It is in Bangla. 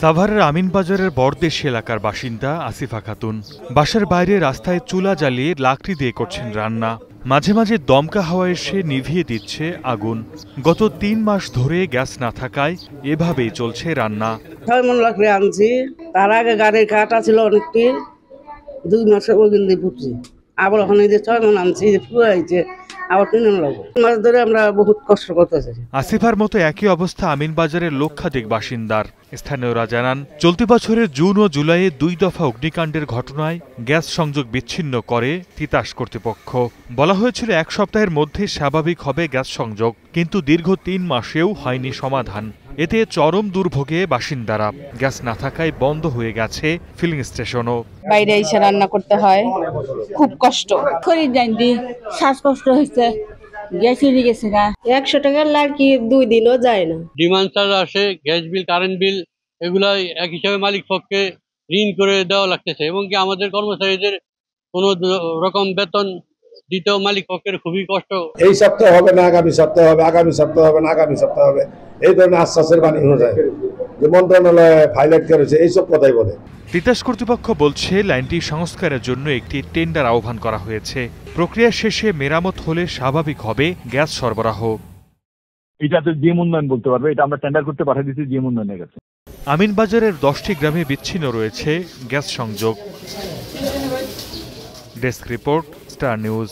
সাভারের আমিনবাজারের বরদেশি এলাকার বাসিন্দা আসিফা খাতুন বাসার বাইরে রাস্তায় চুলা জ্বালিয়ে লাকড়ি দিয়ে করছেন রান্না। মাঝে মাঝে দমকা হাওয়া এসে নিভিয়ে দিচ্ছে আগুন। গত ৩ মাস ধরে গ্যাস না থাকায় এভাবেই চলছে রান্না। ৬ মণ লাকড়ি আনছি, তার আগে গাড়ির কাটা ছিল অনেকটি, ২ মাসে ওগুন দিয়ে ফুটছি। আবার ওখানে যে ৬ মণ আনছি যে ফুয়াইছে, আবার ৩ মণ লাগবে। মাস ধরে আমরা বহুত কষ্ট করতেছি। আসিফার মতো একই অবস্থা আমিনবাজারের লক্ষাধিক বাসিন্দার। স্থানীয়রা জানান, চলতি বছরের জুন ও জুলাইয়ে ২ দফা অগ্নিকাণ্ডের ঘটনায় গ্যাস সংযোগ বিচ্ছিন্ন করে তিতাস কর্তৃপক্ষ। বলা হয়েছিল ১ সপ্তাহের মধ্যে স্বাভাবিক হবে গ্যাস সংযোগ, কিন্তু দীর্ঘ ৩ মাসেও হয়নি সমাধান। এতে চরম দুর্ভোগে বাসিন্দারা। গ্যাস না থাকায় বন্ধ হয়ে গেছে ফিলিং স্টেশনও। বাইরে এসে রান্না করতে হয়, খুব কষ্ট। শরীর জানি শ্বাসকষ্ট হয়েছে, গ্যাস উড়ে গেছে গা। ১০০ টাকার লাকড়ি ২ দিনও যায় না। ডিমান্ড চার্জ আসে, গ্যাস বিল, কারেন্ট বিল, এগুলা এক হিসাবে মালিক পক্ষে ঋণ করে দেওয়া লাগতেছে এবং কি আমাদের কর্মচারীদের কোনো রকম বেতন দিতেও মালিক পক্ষের খুবই কষ্ট। এই সপ্তাহে হবে না, আগামী সপ্তাহে হবে, আগামী সপ্তাহে হবে না, আগামী সপ্তাহে হবে, এই ধরনের আশ্বাসের বাণী হয়ে যায় যে মন্ত্রণালয়ে ফাইলেট করেছে, এইসব কথাই বলে। তিতাস কর্তৃপক্ষ বলছে লাইনটি সংস্কারের জন্য একটি টেন্ডার আহ্বান করা হয়েছে। প্রক্রিয়া শেষে মেরামত হলে স্বাভাবিক হবে গ্যাস সরবরাহ। এটা তো জিএম উন্নয়ন বলতে পারবে, এটা আমরা টেন্ডার করতে পাঠিয়ে দিচ্ছি জিএম উন্নয়নের কাছে। আমিনবাজারের 10টি গ্রামে বিচ্ছিন্ন রয়েছে গ্যাস সংযোগ। Desk report, star news.